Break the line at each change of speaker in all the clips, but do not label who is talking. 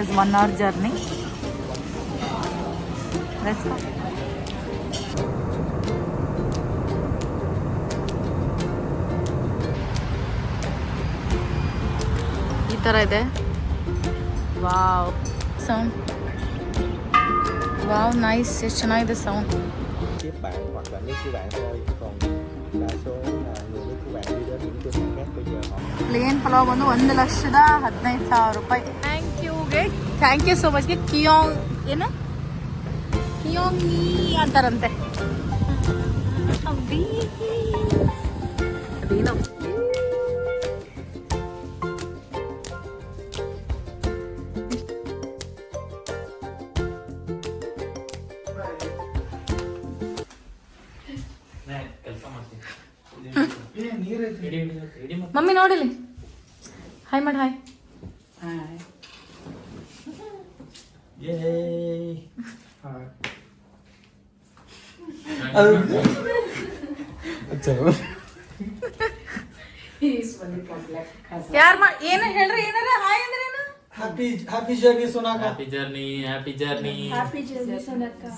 is 1 hour journey. Let's go. ಈ ಥರ ಇದೆ. ವಾವ್ ಸೌಂಡ್, ವಾವ್ ನೈಸ್, ಎಷ್ಟು ಚೆನ್ನಾಗಿದೆ sound.
Tiếp bạn hoặc là nước của bạn thôi, còn đa số là người nước của bạn đi đến những cửa hàng khác bây giờ họ
plane pulao ಬಂದು 1,15,000 ರೂಪಾಯಿ. Thank you so ಮಚ್ಗೆ ಕಿಯೋಂಗ್ ಏನು ಕಿಯೋಂಗಿ ಅಂತಾರಂತೆ. ಅದೇನೋ mummy ನೋಡಿಲಿ, hi ಮಾಡಿ, hi. ಯಾರು ಏನು ಹೇಳ್ರಿ, ಏನಾರ ಹಾಯ್ ಅಂದ್ರೆ ಏನು?
Happy journey Sonaka.
Happy journey, happy journey.
Happy journey Sonaka.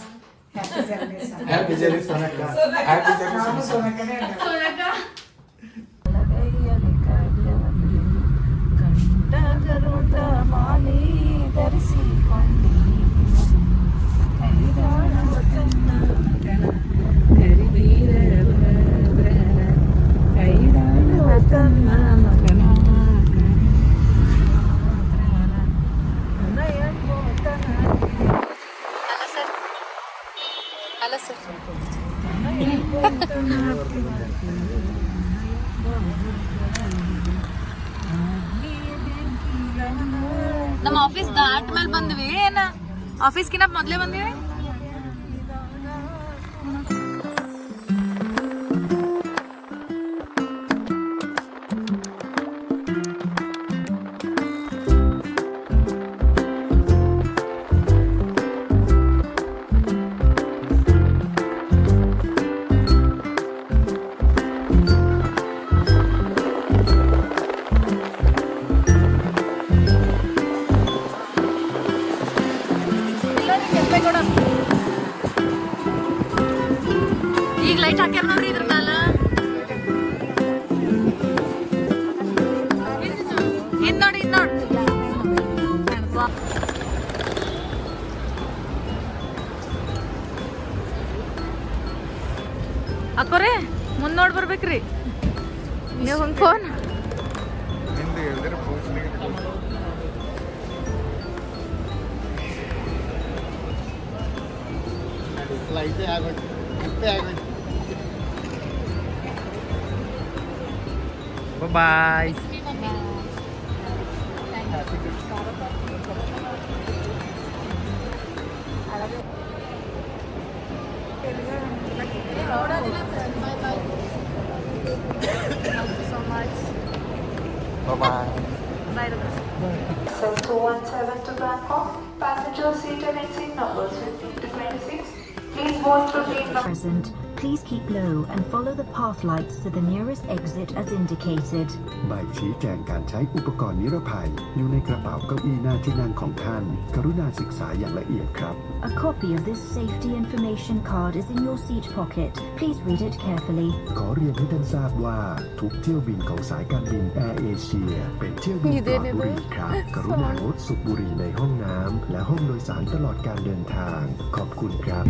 Happy journey Sonaka. Happy journey Sonaka.
Sonaka.
Hello sir. ನಮ್ಮ ಆಫೀಸ್ ದಾಟ್ ಮೇಲೆ ಬಂದ್ವಿ, ಏನ ಆಫೀಸ್ಗಿನ್ನ ಮೊದಲೇ ಬಂದಿವಿ. ಈಗ ಲೈಟ್ ಹಾಕ್ಯಾರ ನೋಡ್ರಿ ಇದ್ರ ಮ್ಯಾಲ. ಇನ್ ನೋಡಿ, ಇನ್ ನೋಡಿ. ಅಕ್ಕೋರೆ ಮುಂದ್ ನೋಡ್ ಬರ್ಬೇಕ್ರಿ ನೀವು. ಹಂಗ್ ಫೋನ್
Flight ಆಗೋಯ್ತು, ಮತ್ತೆ ಆಗೋಯ್ತು. Bye. Bye.
Cell 217 to Bangkok. Passenger seated in seat numbers 15 to 26. Please board to gate number.
Present. Please keep low and follow the path lights to the nearest exit as indicated.
ใบชี้แจงการใช้อุปกรณ์นิรภัยอยู่ในกระเป๋าเก้าอี้หน้าที่นั่งของท่าน กรุณาศึกษาอย่างละเอียดครับ
A copy of this safety information card is in your seat pocket. Please read it carefully.
ขอเรียนให้ท่านทราบว่าทุกเที่ยวบินของสายการบินแอร์เอเชียเป็นเที่ยวบินปลอดบุหรี่ครับ กรุณางดสูบบุหรี่ในห้องน้ำและห้องโดยสารตลอดการเดินทาง ขอบคุณครับ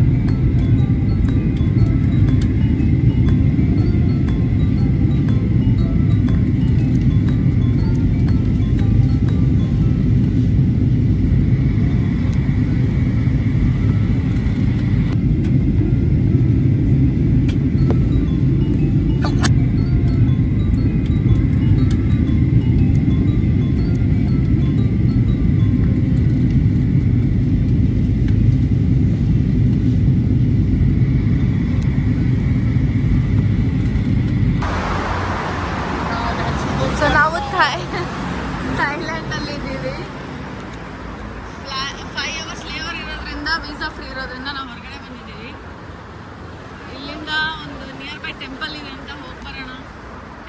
visa free ಇರೋದ್ರಿಂದ ನಾವು ಹೊರಗಡೆ ಬಂದಿದ್ದೀವಿ. ಇಲ್ಲಿಂದ ಒಂದು near by temple ಇದೆ ಅಂತ ಹೋಗಿ ಬರೋಣ.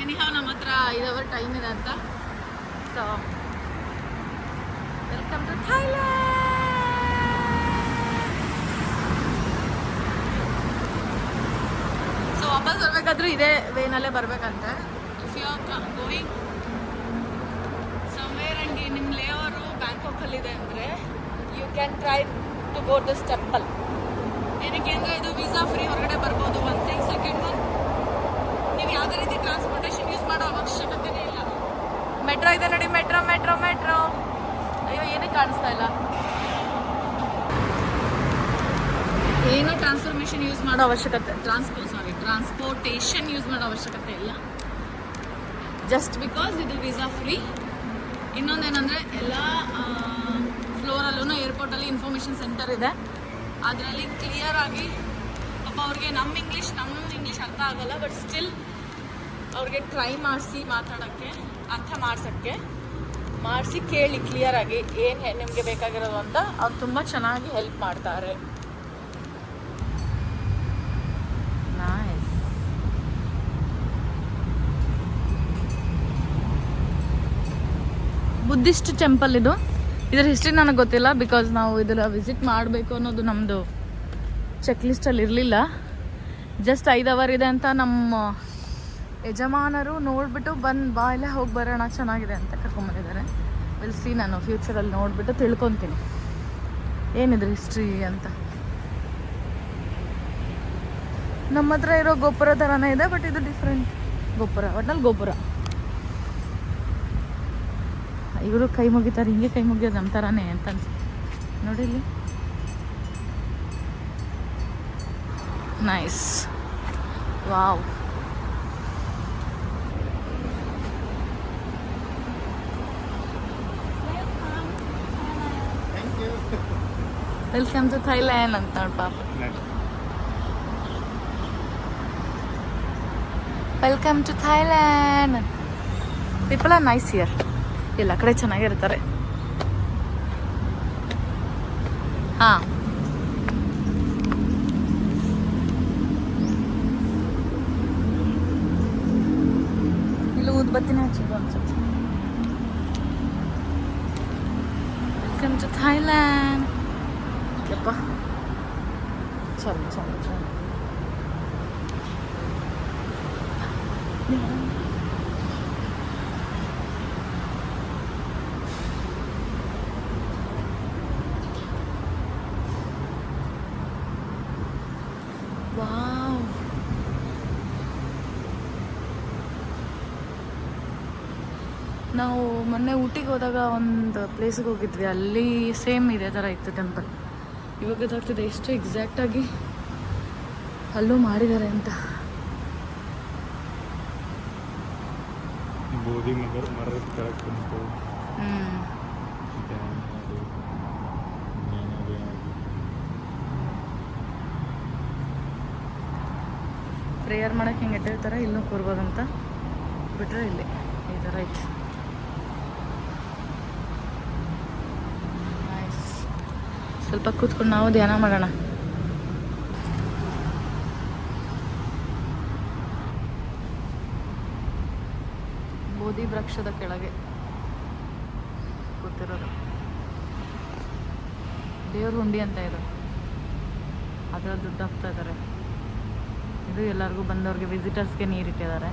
ಎನಿಹಾವ್ ನಮ್ಮ ಹತ್ರ 5 ಅವರ್ ಟೈಮ್ ಇದೆ ಅಂತ. So welcome. Welcome to Thailand. So ವಾಪಸ್ ಬರ್ಬೇಕಾದ್ರೂ ಇದೇ ವೇನಲ್ಲೇ ಬರ್ಬೇಕಂತೆ. If you are going somewhere and ನಿಮ್ಮ ಲೇವರು ಬ್ಯಾಂಕಾಕಲ್ಲಿದೆ ಅಂದರೆ you can try to go this temple. ಏನಕ್ಕೆ ಅಂದರೆ ಇದು ವೀಸಾ ಫ್ರೀ ಹೊರಗಡೆ ಬರ್ಬೋದು. One thing. ಸೆಕೆಂಡ್ ಒನ್, ನೀವು ಯಾವುದೇ ರೀತಿ ಟ್ರಾನ್ಸ್ಪೋರ್ಟೇಷನ್ ಯೂಸ್ ಮಾಡೋ ಅವಶ್ಯಕತೆನೇ ಇಲ್ಲ. ಮೆಟ್ರೋ ಇದೆ ನೋಡಿ, ಮೆಟ್ರೋ ಮೆಟ್ರೋ ಮೆಟ್ರೋ. ಅಯ್ಯೋ ಏನೇ ಕಾಣಿಸ್ತಾ ಇಲ್ಲ. ಏನು ಟ್ರಾನ್ಸ್ಫಾರ್ಮೇಷನ್ ಯೂಸ್ ಮಾಡೋ ಅವಶ್ಯಕತೆ ಟ್ರಾನ್ಸ್ಪೋರ್ಟೇಷನ್ ಯೂಸ್ ಮಾಡೋ ಅವಶ್ಯಕತೆ ಇಲ್ಲ. ಜಸ್ಟ್ ಬಿಕಾಸ್ ಇದು ವೀಸಾ ಫ್ರೀ. ಇನ್ನೊಂದೇನೆಂದರೆ ಎಲ್ಲ ಫ್ಲೋರಲ್ಲೂ ಏರ್ಪೋರ್ಟಲ್ಲಿ ಇನ್ಫಾರ್ಮೇಷನ್ ಸೆಂಟರ್ ಇದೆ. ಅದರಲ್ಲಿ ಕ್ಲಿಯರ್ ಆಗಿ ಪಾಪ ಅವ್ರಿಗೆ ನಮ್ಮ ಇಂಗ್ಲೀಷ್ ಅರ್ಥ ಆಗಲ್ಲ. ಬಟ್ ಸ್ಟಿಲ್ ಅವ್ರಿಗೆ ಟ್ರೈ ಮಾಡಿಸಿ ಮಾತಾಡೋಕ್ಕೆ, ಅರ್ಥ ಮಾಡಿಸಿ ಕೇಳಿ ಕ್ಲಿಯರ್ ಆಗಿ ಏನು ನಿಮಗೆ ಬೇಕಾಗಿರೋದು ಅಂತ ಅವ್ರು ತುಂಬ ಚೆನ್ನಾಗಿ ಹೆಲ್ಪ್ ಮಾಡ್ತಾರೆ. ಬುದ್ಧಿಸ್ಟ್ ಟೆಂಪಲ್ ಇದು. ಇದರ ಹಿಸ್ಟ್ರಿ ನನಗೆ ಗೊತ್ತಿಲ್ಲ, ಬಿಕಾಸ್ ನಾವು ಇದರ ವಿಸಿಟ್ ಮಾಡಬೇಕು ಅನ್ನೋದು ನಮ್ಮದು ಚೆಕ್ ಲಿಸ್ಟಲ್ಲಿ ಇರಲಿಲ್ಲ. ಜಸ್ಟ್ 5 ಅವರ್ ಇದೆ ಅಂತ ನಮ್ಮ ಯಜಮಾನರು ನೋಡಿಬಿಟ್ಟು ಬಾ ಇಲ್ಲೇ ಹೋಗಿ ಬರೋಣ ಚೆನ್ನಾಗಿದೆ ಅಂತ ಕರ್ಕೊಂಬಂದಿದ್ದಾರೆ. ವಿಲ್ ಸಿ, ನಾನು ಫ್ಯೂಚರಲ್ಲಿ ನೋಡಿಬಿಟ್ಟು ತಿಳ್ಕೊತೀನಿ ಏನಿದ್ರೆ ಹಿಸ್ಟ್ರಿ ಅಂತ. ನಮ್ಮ ಹತ್ರ ಇರೋ ಗೋಪುರ ಥರನೇ ಇದೆ, ಬಟ್ ಇದು ಡಿಫ್ರೆಂಟ್ ಗೋಪುರ. ಒಟ್ನಲ್ಲಿ ಗೋಪುರ. ಇವರು ಕೈ ಮುಗಿತಾರೆ, ಹಿಂಗೆ ಕೈ ಮುಗಿಯೋದು ನಮ್ಮ ಥರನೇ ಅಂತ ಅನ್ಸುತ್ತೆ ನೋಡಿ ಇಲ್ಲಿ. Nice. Wow. Welcome to Thailand ಅಂತ ನೋಡಿ ಪಾಪ. Welcome to Thailand. People are nice here. ಎಲ್ಲ ಕಡೆ ಚೆನ್ನಾಗಿರ್ತಾರೆ. ಹಾಂ, ಇಲ್ಲಿ ಊದ್ಬತ್ತಿನ ಹಚ್ಚೋದು ಅನ್ಸುತ್ತೆ. Welcome to Thailand. ಯಪ್ಪ ಚಲೋ ಚಲೋ ಚಲೋ. ವಾವ್. ನಾವು ಮೊನ್ನೆ ಊಟಿಗೆ ಹೋದಾಗ ಒಂದು ಪ್ಲೇಸಿಗೆ ಹೋಗಿದ್ವಿ. ಅಲ್ಲಿ ಸೇಮ್ ಇದೇ ಥರ ಇತ್ತು ಟೆಂಪಲ್. ಇವಾಗ ಗೊತ್ತಾಗ್ತಿದೆ ಎಷ್ಟು ಎಕ್ಸಾಕ್ಟಾಗಿ ಅಲ್ಲೂ ಮಾಡಿದ್ದಾರೆ ಅಂತ.
ಬೋಧಿ ಮರದ ಕೆಳಗೆ ಕುಂತು
ಪ್ರೇಯರ್ ಮಾಡೋಕ್ಕೆ ಹಿಂಗೆ ಇಟ್ಟಿರ್ತಾರೆ, ಇಲ್ಲೂ ಕೂರ್ಬೋದಂತ ಬಿಟ್ಟರೆ ಇಲ್ಲಿ ಈ ಥರ ಐತೆ. ನೈಸ್. ಸ್ವಲ್ಪ ಕೂತ್ಕೊಂಡು ನಾವು ಧ್ಯಾನ ಮಾಡೋಣ. ಬೋಧಿ ವೃಕ್ಷದ ಕೆಳಗೆ ಕೂತಿರೋದು. ದೇವ್ರ ಹುಂಡಿ ಅಂತ ಇದು. ಅದರ ದುಡ್ಡು ಹಾಕ್ತಾ ಇದ್ದಾರೆ. ಇದು ಎಲ್ಲರಿಗೂ ಬಂದವ್ರಿಗೆ ವಿಸಿಟರ್ಸ್ಗೆ ನೀರಿಟ್ಟಿದ್ದಾರೆ.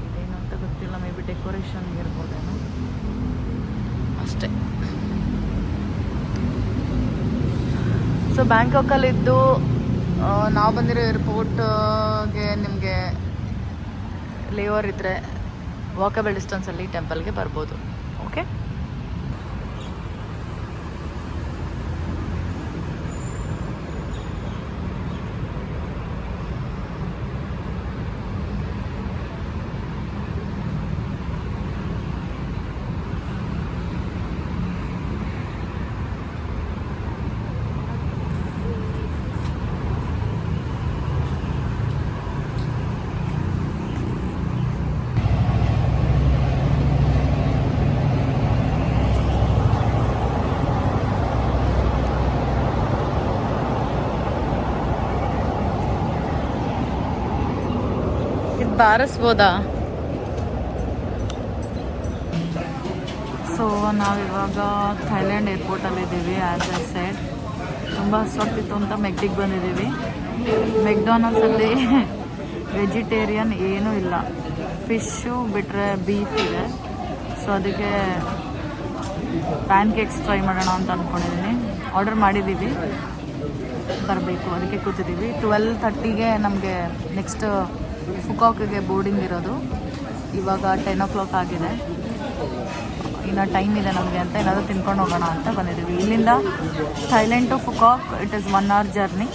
ಇದೇನು ಅಂತ ಗೊತ್ತಿಲ್ಲ, ಮೇ ಬಿ ಡೆಕೋರೇಷನ್ ಇರ್ಬೋದೇನೋ ಅಷ್ಟೇ. ಸೊ ಬ್ಯಾಂಕಾಕಲ್ಲಿದ್ದು ನಾವು ಬಂದಿರೋ ಏರ್ಪೋರ್ಟ್ಗೆ ನಿಮಗೆ ಲೇವರ್ ಇದ್ದರೆ ವಾಕಬಲ್ ಡಿಸ್ಟೆನ್ಸಲ್ಲಿ ಟೆಂಪಲ್ಗೆ ಬರ್ಬೋದು. ಓಕೆ. ಬಾರಿಸ್ಬೋದಾ? ಸೊ ನಾವಿವಾಗ ಥೈಲ್ಯಾಂಡ್ ಏರ್ಪೋರ್ಟಲ್ಲಿದ್ದೀವಿ. ಆ್ಯಸ್ ಐ ಸೆಡ್ ತುಂಬ ಹಸ್ವಾಗ್ತಿತ್ತು ಅಂತ ಮೆಕ್ಡಿಗೆ ಬಂದಿದ್ದೀವಿ. ಮೆಕ್ಡೊನಾಲ್ಡ್ಸಲ್ಲಿ ವೆಜಿಟೇರಿಯನ್ ಏನೂ ಇಲ್ಲ, ಫಿಶ್ಶು ಬಿಟ್ಟರೆ ಬೀಫ್ ಇದೆ. ಸೊ ಅದಕ್ಕೆ ಪ್ಯಾನ್ ಕೇಕ್ಸ್ ಟ್ರೈ ಮಾಡೋಣ ಅಂತ ಅಂದ್ಕೊಂಡಿದ್ದೀನಿ. ಆರ್ಡರ್ ಮಾಡಿದ್ದೀವಿ, ಬರಬೇಕು, ಅದಕ್ಕೆ ಕೂತಿದ್ದೀವಿ. 12:30ಗೆ ನಮಗೆ ನೆಕ್ಸ್ಟ್ ಫುಕಾಕ್ಗೆ ಬೋರ್ಡಿಂಗ್ ಇರೋದು. ಇವಾಗ 10 o'clock ಆಗಿದೆ. ಇನ್ನು ಟೈಮ್ ಇದೆ ನಮಗೆ ಅಂತ ಏನಾದರೂ ತಿನ್ಕೊಂಡು ಹೋಗೋಣ ಅಂತ ಬಂದಿದ್ದೀವಿ. ಇಲ್ಲಿಂದ Thailand to Phu Quoc it is 1 hour journey.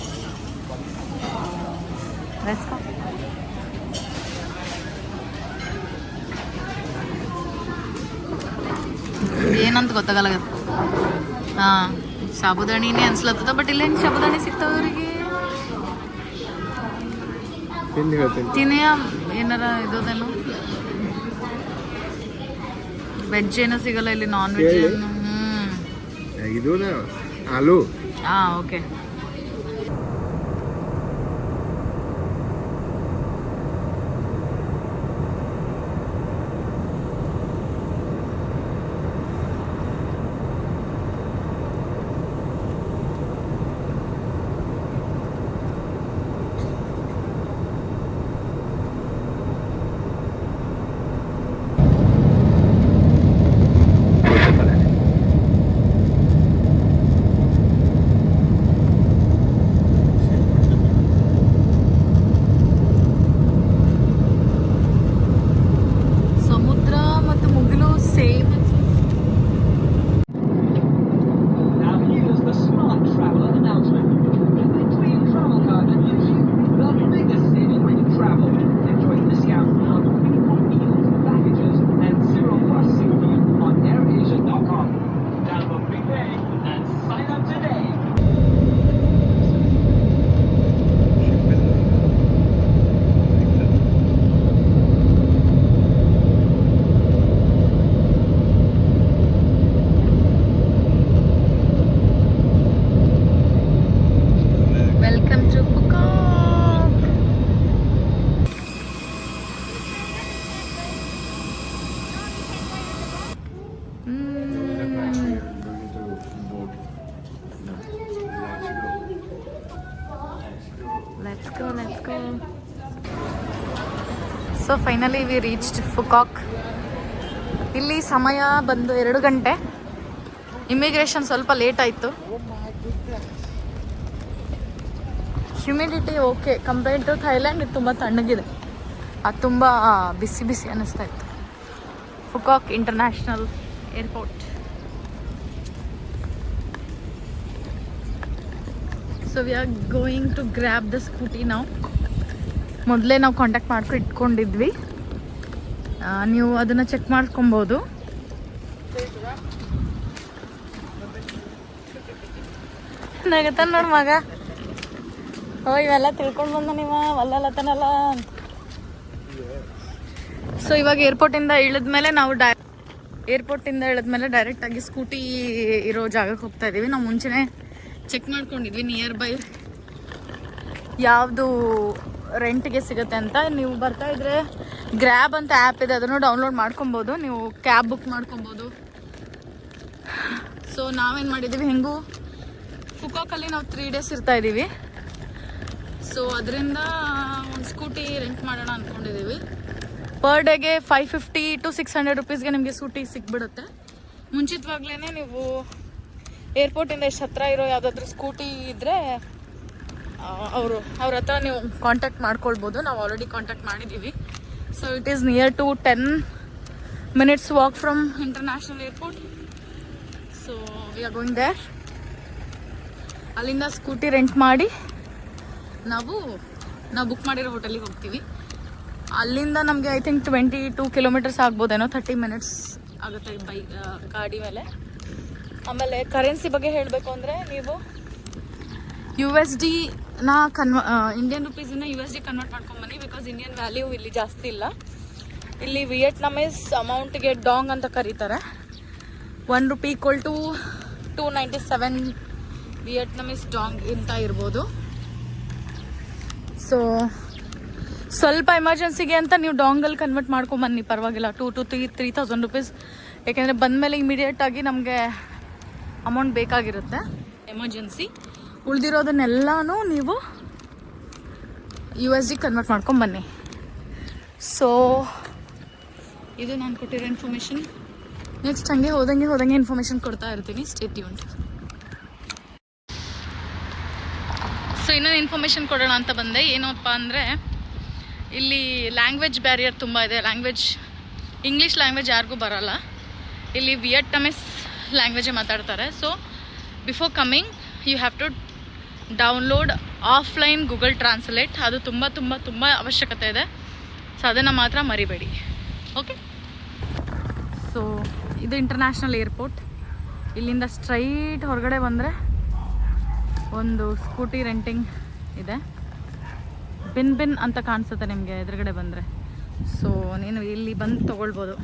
Let's go. ಏನಂತ ಗೊತ್ತಾಗಲ್ಲ. ಹಾಂ, ಸಾಬುದಾಣಿನೇ ಅನ್ಸ್ಲತ್ತದ, ಬಟ್ ಇಲ್ಲೇನು ಸಾಬುದಾಣಿ ಸಿಗ್ತಾವ ಅವರಿಗೆ? ತಿನ್ನೆಯ ಏನಾರ ಇದೇನು ವೆಜ್ ಏನೋ ಸಿಗಲ್ಲ ಇಲ್ಲಿ, ನಾನ್ ವೆಜ್ ಏನು.
ಇದು ಆಲೂ.
ಹಾಂ, okay. Let's go. So finally we reached Phu Quoc. ಇಲ್ಲಿ ಸಮಯ ಬಂದು 2 ಗಂಟೆ. ಇಮಿಗ್ರೇಷನ್ ಸ್ವಲ್ಪ ಲೇಟ್ ಆಯಿತು. Humidity okay, compared to Thailand ಇದು ತುಂಬ ತಣ್ಣಗಿದೆ. ಅದು ತುಂಬ ಬಿಸಿ ಬಿಸಿ ಅನ್ನಿಸ್ತಾ ಇತ್ತು. Phu Quoc international airport. So we are going to grab the scooty ನಾವು. ಮೊದಲೇ ನಾವು ಕಾಂಟ್ಯಾಕ್ಟ್ ಮಾಡ್ಕೊಂಡು ಇಟ್ಕೊಂಡಿದ್ವಿ, ನೀವು ಅದನ್ನು ಚೆಕ್ ಮಾಡ್ಕೊಬೋದು. ನಗತಾನ ನೋಡಿ ಮಗ, ಇವೆಲ್ಲ ತಿಳ್ಕೊಂಡು ಬಂದ ನೀವು ಅಲ್ಲತನಲ್ಲ. ಸೊ ಇವಾಗ ಏರ್ಪೋರ್ಟಿಂದ ಇಳಿದ್ಮೇಲೆ ನಾವು ಡೈರೆಕ್ಟಾಗಿ ಸ್ಕೂಟಿ ಇರೋ ಜಾಗಕ್ಕೆ ಹೋಗ್ತಾ ಇದ್ದೀವಿ. ನಾವು ಮುಂಚೆನೇ ಚೆಕ್ ಮಾಡ್ಕೊಂಡಿದ್ವಿ ನಿಯರ್ ಬೈ ಯಾವುದು ರೆಂಟ್ಗೆ ಸಿಗುತ್ತೆ ಅಂತ. ನೀವು ಬರ್ತಾ ಇದ್ರೆ ಗ್ರ್ಯಾಬ್ ಅಂತ ಆ್ಯಪ್ ಇದೆ, ಅದನ್ನು ಡೌನ್ಲೋಡ್ ಮಾಡ್ಕೊಬೋದು. ನೀವು ಕ್ಯಾಬ್ ಬುಕ್ ಮಾಡ್ಕೊಬೋದು. ಸೊ ನಾವೇನು ಮಾಡಿದ್ದೀವಿ, ಹೆಂಗೂ ಫುಕಾಕಲ್ಲಿ ನಾವು 3 days ಇರ್ತಾ ಇದ್ದೀವಿ. ಸೊ ಅದರಿಂದ ಒಂದು ಸ್ಕೂಟಿ ರೆಂಟ್ ಮಾಡೋಣ ಅಂದ್ಕೊಂಡಿದ್ದೀವಿ. ಪರ್ ಡೇಗೆ 550 to 600 rupeesಗೆ ನಿಮಗೆ ಸ್ಕೂಟಿ ಸಿಕ್ಬಿಡುತ್ತೆ. ಮುಂಚಿತವಾಗ್ಲೇ ನೀವು ಏರ್ಪೋರ್ಟಿಂದ ಎಷ್ಟು ಹತ್ರ ಇರೋ ಯಾವುದಾದ್ರೂ ಸ್ಕೂಟಿ ಇದ್ದರೆ ಅವ್ರ ಹತ್ರ ನೀವು ಕಾಂಟ್ಯಾಕ್ಟ್ ಮಾಡ್ಕೊಳ್ಬೋದು. ನಾವು ಆಲ್ರೆಡಿ ಕಾಂಟ್ಯಾಕ್ಟ್ ಮಾಡಿದ್ದೀವಿ. So it is near to 10 minutes walk from international airport. So we are going there. ಅಲ್ಲಿಂದ ಸ್ಕೂಟಿ ರೆಂಟ್ ಮಾಡಿ ನಾವು ಬುಕ್ ಮಾಡಿರೋ ಹೋಟೆಲಿಗೆ ಹೋಗ್ತೀವಿ. ಅಲ್ಲಿಂದ ನಮಗೆ ಐ ಥಿಂಕ್ 22 kilometers ಆಗ್ಬೋದೇನೋ, 30 minutes ಆಗುತ್ತೆ ಗಾಡಿ ಮೇಲೆ. ಆಮೇಲೆ ಕರೆನ್ಸಿ ಬಗ್ಗೆ ಹೇಳಬೇಕು ಅಂದರೆ, ನೀವು USD-ನ ಇಂಡಿಯನ್ ರುಪೀಸನ್ನ USD ಕನ್ವರ್ಟ್ ಮಾಡ್ಕೊಂಬನ್ನಿ. ಬಿಕಾಸ್ ಇಂಡಿಯನ್ ವ್ಯಾಲ್ಯೂ ಇಲ್ಲಿ ಜಾಸ್ತಿ ಇಲ್ಲ. ಇಲ್ಲಿ ವಿಯೆಟ್ನಾಮೀಸ್ ಅಮೌಂಟಿಗೆ ಡಾಂಗ್ ಅಂತ ಕರೀತಾರೆ. 1 rupee = 297 ವಿಯೆಟ್ನಾಮೀಸ್ ಡಾಂಗ್ ಅಂತ ಇರ್ಬೋದು. ಸೊ ಸ್ವಲ್ಪ ಎಮರ್ಜೆನ್ಸಿಗೆ ಅಂತ ನೀವು ಡಾಂಗಲ್ಲಿ ಕನ್ವರ್ಟ್ ಮಾಡ್ಕೊಂಬನ್ನಿ, ಪರವಾಗಿಲ್ಲ. 2,000 to 3,000 rupees ಯಾಕೆಂದರೆ ಬಂದಮೇಲೆ ಇಮಿಡಿಯೇಟಾಗಿ ನಮಗೆ ಅಮೌಂಟ್ ಬೇಕಾಗಿರುತ್ತೆ ಎಮರ್ಜೆನ್ಸಿ. ಉಳಿದಿರೋದನ್ನೆಲ್ಲನೂ ನೀವು USD ಕನ್ವರ್ಟ್ ಮಾಡ್ಕೊಂಡು ಬನ್ನಿ. ಸೊ ಇದು ನಾನು ಕೊಟ್ಟಿರೋ ಇನ್ಫಾರ್ಮೇಷನ್. ನೆಕ್ಸ್ಟ್ ಹಂಗೆ ಹೋದಂಗೆ ಇನ್ಫಾರ್ಮೇಷನ್ ಕೊಡ್ತಾ ಇರ್ತೀನಿ. Stay tuned. ಸೊ ಇನ್ನೊಂದು ಇನ್ಫಾರ್ಮೇಷನ್ ಕೊಡೋಣ ಅಂತ ಬಂದೆ. ಏನಪ್ಪ ಅಂದರೆ ಇಲ್ಲಿ ಲ್ಯಾಂಗ್ವೇಜ್ ಬ್ಯಾರಿಯರ್ ತುಂಬ ಇದೆ. ಇಂಗ್ಲೀಷ್ ಲ್ಯಾಂಗ್ವೇಜ್ ಯಾರಿಗೂ ಬರೋಲ್ಲ. ಇಲ್ಲಿ ವಿಯಟ್ನಾಮೀಸ್ ಲ್ಯಾಂಗ್ವೇಜೇ ಮಾತಾಡ್ತಾರೆ. So before coming you have to download offline Google translate. ಅದು ತುಂಬ ಅವಶ್ಯಕತೆ ಇದೆ. ಸೊ ಅದನ್ನು ಮಾತ್ರ ಮರಿಬೇಡಿ. ಓಕೆ. ಸೊ ಇದು ಇಂಟರ್ನ್ಯಾಷನಲ್ ಏರ್ಪೋರ್ಟ್. ಇಲ್ಲಿಂದ ಸ್ಟ್ರೈಟ್ ಹೊರಗಡೆ ಬಂದರೆ ಒಂದು ಸ್ಕೂಟಿ ರೆಂಟಿಂಗ್ ಇದೆ. ಬಿನ್ ಅಂತ ಕಾಣಿಸುತ್ತೆ ನಿಮಗೆ ಎದುರುಗಡೆ ಬಂದರೆ. ಸೊ ನೀನು ಇಲ್ಲಿ ಬಂದು ತೊಗೊಳ್ಬೋದು.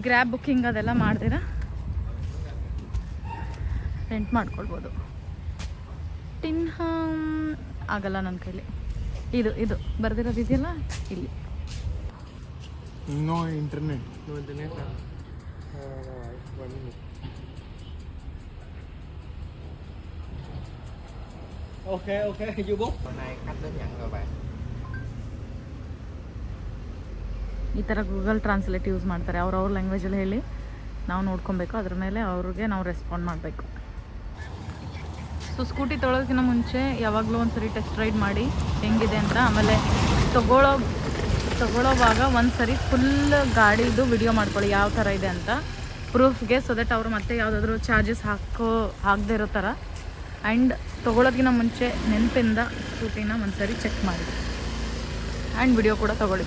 ಗ್ರ್ಯಾಬ್ ಬುಕ್ಕಿಂಗ್ ಅದೆಲ್ಲ ಮಾಡ್ತೀರಾ ರೆಂಟ್ ಮಾಡ್ಕೊಳ್ಬೋದು. ಆಗಲ್ಲ ನನ್ನ ಕೈಲಿ. ಇದು ಬರ್ದಿರೋದು ಇದೆಯಲ್ಲ ಇಲ್ಲಿ.
No internet.
Ok, you book. Hôm nay khách đến nhận rồi bạn.
ಈ ಥರ ಗೂಗಲ್ ಟ್ರಾನ್ಸ್ಲೇಟ್ ಯೂಸ್ ಮಾಡ್ತಾರೆ. ಅವ್ರ ಲ್ಯಾಂಗ್ವೇಜಲ್ಲಿ ಹೇಳಿ ನಾವು ನೋಡ್ಕೊಬೇಕು. ಅದ್ರ ಮೇಲೆ ಅವ್ರಿಗೆ ನಾವು ರೆಸ್ಪಾಂಡ್ ಮಾಡಬೇಕು. ಸೊ ಸ್ಕೂಟಿ ತೊಗೊಳೋದಕ್ಕಿಂತ ಮುಂಚೆ ಯಾವಾಗಲೂ ಒಂದು ಸರಿ ಟೆಸ್ಟ್ ರೈಡ್ ಮಾಡಿ ಹೆಂಗಿದೆ ಅಂತ. ಆಮೇಲೆ ತಗೊಳ್ಳೋವಾಗ ಒಂದು ಸರಿ ಫುಲ್ ಗಾಡಿದು ವಿಡಿಯೋ ಮಾಡ್ಕೊಳ್ಳಿ ಯಾವ ಥರ ಇದೆ ಅಂತ ಪ್ರೂಫ್ಗೆ. ಸೊ ದಟ್ ಅವರು ಮತ್ತೆ ಯಾವುದಾದ್ರೂ ಚಾರ್ಜಸ್ ಹಾಕದೇ ಇರೋ ಥರ. ಆ್ಯಂಡ್ ತೊಗೊಳೋದಕ್ಕಿಂತ ಮುಂಚೆ ನೆನಪಿಂದ ಸ್ಕೂಟಿನ ಒಂದು ಸರಿ ಚೆಕ್ ಮಾಡಿ ಆ್ಯಂಡ್ ವಿಡಿಯೋ ಕೂಡ ತೊಗೊಳ್ಳಿ.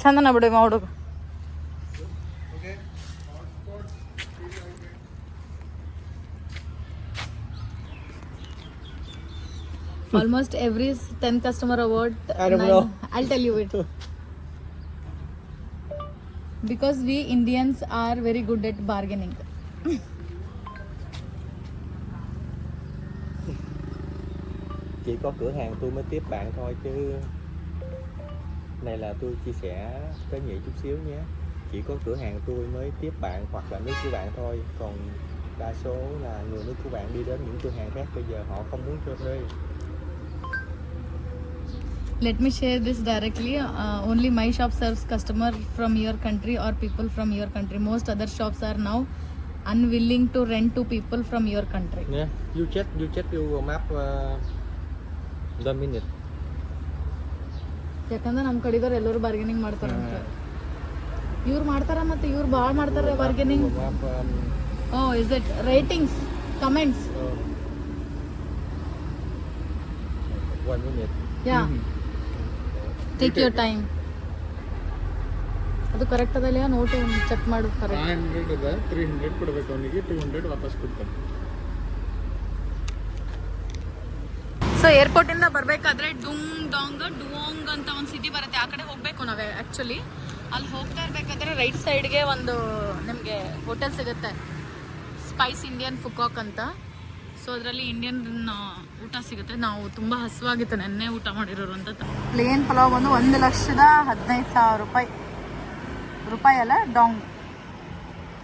ಚಂದನ ಬಿಡಿ ಹುಡುಗ. Almost every 10 customer award.
I don't know.
I'll tell you it. Because we Indians are very good at bargaining.
Chỉ có cửa hàng tôi mới tiếp bạn thôi chứ. Này là tôi chia sẻ tế nhị chút xíu nhé. Chỉ có cửa hàng tôi mới tiếp bạn hoặc là nước của bạn thôi. Còn đa số là người nước của bạn đi đến những cửa hàng khác bây giờ họ không muốn cho thuê.
Let me share this directly. Only my shop serves customer from your country or people from your country. Most other shops are now unwilling to rent to people from your country.
Yeah, you check your map. The minute.
ಯಾಕಂದ್ರೆ ನಮ್ಮ ಕಡೆದವ್ರು ಎಲ್ಲರೂ bargaining ಮಾಡ್ತಾರಂತೆ. ಇವ್ರು ಮಾಡ್ತಾರ ಮತ್ತೆ ಇವ್ರು ಭಾಳ ಮಾಡ್ತಾರೆ bargaining. Is it ratings comments?
1 minute.
Yeah take your time. ಅದು ಕರೆಕ್ಟ್ ಅದಲ್ಲ ನೋಟು ಚೆಕ್ ಮಾಡು. ಕರೆಕ್ಟ್
500 ಇದೆ, 300 ಕೊಡಬೇಕು ಅವನಿಗೆ, 200 ವಾಪಸ್ ಕೊಡ್ತಾನೆ.
ಸೊ ಏರ್ಪೋರ್ಟಿಂದ ಬರಬೇಕಾದ್ರೆ ಡುವಾಂಗ್ ಅಂತ ಒಂದು ಸಿಟಿ ಬರುತ್ತೆ. ಆ ಕಡೆ ಹೋಗಬೇಕು ನಾವು. ಆ್ಯಕ್ಚುಲಿ ಅಲ್ಲಿ ಹೋಗ್ತಾ ಇರಬೇಕಾದ್ರೆ ರೈಟ್ ಸೈಡ್ಗೆ ಒಂದು ನಿಮಗೆ ಹೋಟೆಲ್ ಸಿಗುತ್ತೆ, ಸ್ಪೈಸ್ ಇಂಡಿಯನ್ ಫುಕಾಕ್ ಅಂತ. ಸೊ ಅದರಲ್ಲಿ ಇಂಡಿಯನ್ ಊಟ ಸಿಗುತ್ತೆ. ನಾವು ತುಂಬ ಹಸುವಾಗಿತ್ತು, ನೆನ್ನೆ ಊಟ ಮಾಡಿರೋರು ಅಂತ. ಪ್ಲೇನ್ ಪಲಾವ್ ಬಂದು 1,15,000 ರೂಪಾಯಿ ಅಲ್ಲ, ಡಾಂಗ್.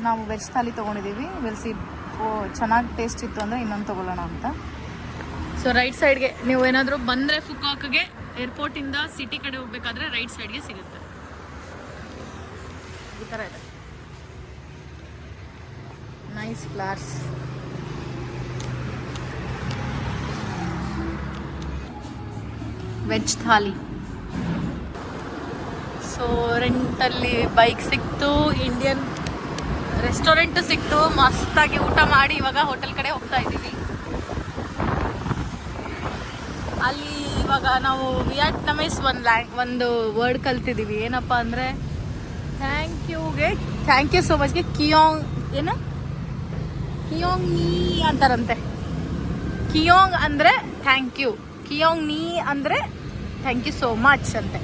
ನಾವು ವೆಜ್ ಥಾಲಿ ತೊಗೊಂಡಿದ್ದೀವಿ. ವೆಲ್ಸಿ ಚೆನ್ನಾಗಿ ಟೇಸ್ಟ್ ಇತ್ತು ಅಂದರೆ ಇನ್ನೊಂದು ತೊಗೊಳ್ಳೋಣ ಅಂತ. ಸೊ ರೈಟ್ ಸೈಡ್ಗೆ ನೀವು ಏನಾದರೂ ಬಂದರೆ ಫುಕಾಕ್ಗೆ ಏರ್ಪೋರ್ಟಿಂದ ಸಿಟಿ ಕಡೆ ಹೋಗ್ಬೇಕಾದ್ರೆ ರೈಟ್ ಸೈಡ್ಗೆ ಸಿಗುತ್ತೆ. ಈ ಥರ ಇದೆ. Nice flowers. Veg thali. So ರೆಂಟಲ್ಲಿ ಬೈಕ್ ಸಿಕ್ತು, ಇಂಡಿಯನ್ ರೆಸ್ಟೋರೆಂಟು ಸಿಕ್ತು. ಮಸ್ತಾಗಿ ಊಟ ಮಾಡಿ ಇವಾಗ ಹೋಟೆಲ್ ಕಡೆ ಹೋಗ್ತಾ ಇದ್ದೀವಿ. ಅಲ್ಲಿ ಇವಾಗ ನಾವು ವಿಯಟ್ನಾಮೀಸ್ ಒಂದು ವರ್ಡ್ ಕಲ್ತಿದ್ದೀವಿ. ಏನಪ್ಪ ಅಂದರೆ ಥ್ಯಾಂಕ್ ಯು ಸೋ ಮಚ್ಗೆ ಕಿಯೋಂಗ್ ನೀ ಅಂತಾರಂತೆ. ಕಿಯೋಂಗ್ ಅಂದರೆ ಥ್ಯಾಂಕ್ ಯು, ಕಿಯೋಂಗ್ ನೀ ಅಂದರೆ ಥ್ಯಾಂಕ್ ಯು ಸೋ ಮಚ್ ಅಂತೆ.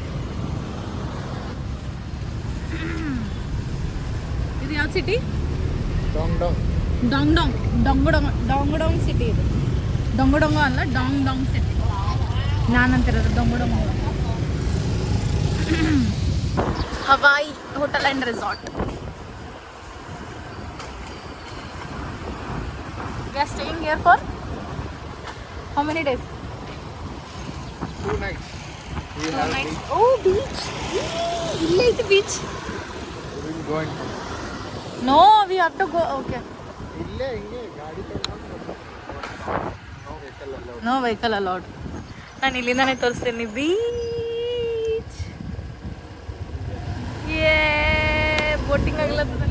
ಇದು ಯಾವ ಸಿಟಿ? ಡಾಂಗ್ ಸಿಟಿ. ಇದು ಡೊಂಗ ಅಲ್ಲ, ಡಾಂಗ್ ಸಿಟಿ. ನಾನಂತಿರೋದು ಡೊಂಗ. Hawaii hotel and resort. We are staying here for how many days?
2 nights. We
2
have
nights. Oh, beach. ಇಲ್ಲೇ ಐತೆ beach.
we will go and
No, we have to go. Okay.
ಇಲ್ಲೇ ಹಿಂಗೆ ಗಾಡಿ ತಗೊಂಡು
No vehicle allowed. ನಾನು ಇಲ್ಲಿಂದಾನೆ ತೋರಿಸ್ತೀನಿ beach. ಯೇ boating ಆಗ್ಲತ್ತದ.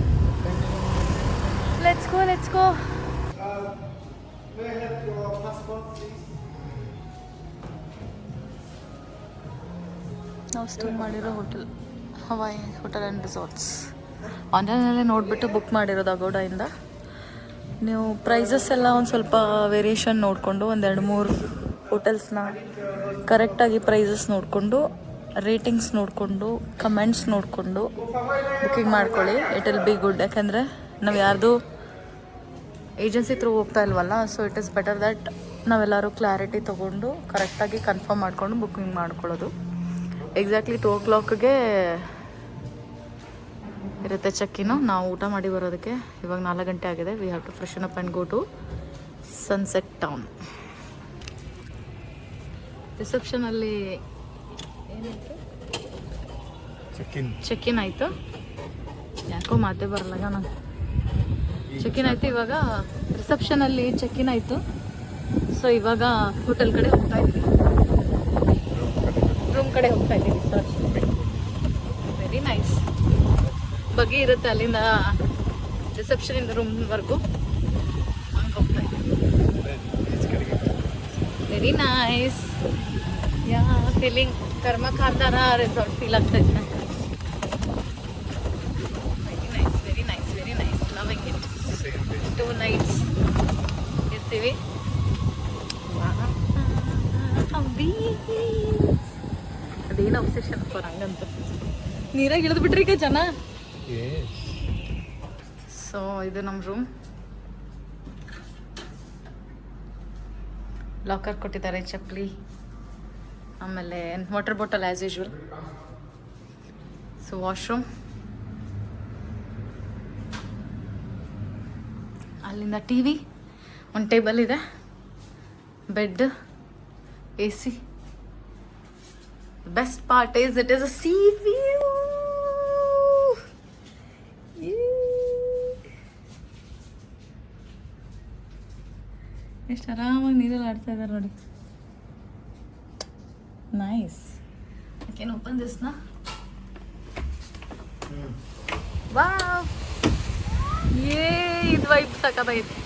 Let's go. ನಾವು ಸ್ಟೇ ಮಾಡಿರೋ hotel Hawaii hotel and resorts ಆನ್ಲೈನಲ್ಲೇ ನೋಡಿಬಿಟ್ಟು ಬುಕ್ ಮಾಡಿರೋದು ಅಗೋಡಾಯಿಂದ. ನೀವು ಪ್ರೈಸಸ್ ಎಲ್ಲ ಒಂದು ಸ್ವಲ್ಪ ವೇರಿಯೇಷನ್ ನೋಡಿಕೊಂಡು 1-2-3 ಹೋಟೆಲ್ಸ್ನ ಕರೆಕ್ಟಾಗಿ ಪ್ರೈಸಸ್ ನೋಡಿಕೊಂಡು ರೇಟಿಂಗ್ಸ್ ನೋಡಿಕೊಂಡು ಕಮೆಂಟ್ಸ್ ನೋಡಿಕೊಂಡು ಬುಕ್ಕಿಂಗ್ ಮಾಡ್ಕೊಳ್ಳಿ. It will be good. ಯಾಕೆಂದರೆ ನಾವು ಯಾರ್ದು ಏಜೆನ್ಸಿ ಥ್ರೂ ಹೋಗ್ತಾ ಇಲ್ವಲ್ಲ, so it is better that ನಾವೆಲ್ಲರೂ ಕ್ಲಾರಿಟಿ ತೊಗೊಂಡು ಕರೆಕ್ಟಾಗಿ ಕನ್ಫರ್ಮ್ ಮಾಡಿಕೊಂಡು ಬುಕ್ಕಿಂಗ್ ಮಾಡ್ಕೊಳ್ಳೋದು. ಎಕ್ಸಾಕ್ಟ್ಲಿ 2 o'clockಗೆ ಇರುತ್ತೆ ಚೆಕ್ಕಿನು. ನಾವು ಊಟ ಮಾಡಿ ಬರೋದಕ್ಕೆ ಇವಾಗ 4 ಗಂಟೆ ಆಗಿದೆ. We have to freshen up and go to sunset town. ರಿಸೆಪ್ಷನಲ್ಲಿ ಏನಾಯಿತು, ಚೆಕ್-ಇನ್ ಆಯಿತು. ಯಾಕೋ ಮಾತೇ ಬರಲ್ಲ ನಾನು. ಚೆಕ್-ಇನ್ ಆಯಿತು. ಇವಾಗ ರಿಸೆಪ್ಷನಲ್ಲಿ ಚೆಕ್-ಇನ್ ಆಯಿತು. ಸೊ ಇವಾಗ ಹೋಟೆಲ್ ಕಡೆ ಹೋಗ್ತಾ ಇದ್ದೀವಿ, ರೂಮ್ ಕಡೆ ಹೋಗ್ತಾ ಇದ್ದೀವಿ. Sir very nice. ಬಗ್ಗಿ ಇರುತ್ತೆ ಅಲ್ಲಿಂದ ರಿಸೆಪ್ಷನಿಂದ ರೂಮ್ವರೆಗೂ ಹಂಗೆ ಹೋಗ್ತಾ ಇದ್ದೀವಿ. Very nice. ಯಾ ಫೀಲಿಂಗ್ ಕರ್ಮ ಖಾತಾರ ರೆಸಾರ್ಟ್ ಫೀಲ್ ಆಗ್ತಾ ಇದೆ. Very nice loving it. 2 nights ಇರ್ತೀವಿ. ಅದೇನು ಅಬ್ಸೆಷನ್ ಫಾರ್ ಹಂಗಂತ ನೀರಾಗ ಇಳಿದು ಬಿಟ್ರಿ ಈಗ ಜನ. ಸೊ ಇದು ನಮ್ಮ ರೂಮ್. ಲಾಕರ್ ಕೊಟ್ಟಿದ್ದಾರೆ, ಚಪ್ಪಲಿ, ಆಮೇಲೆ water bottle as usual. So washroom, ಅಲ್ಲಿಂದ ಟಿ ವಿ, ಒಂದು ಟೇಬಲ್ ಇದೆ, bed, AC. The best part is it is a sea view. ಎಷ್ಟು ಆರಾಮಾಗಿ ನೀರಲ್ಲಿ ಆಡ್ತಾ ಇದ್ದಾರೆ ನೋಡಿ. Nice. I can open this ನಾ. ವಾವ್, ಇದು ವೈಬ್ ಸಕ್ಕತ್ತಾಗೈತಿ.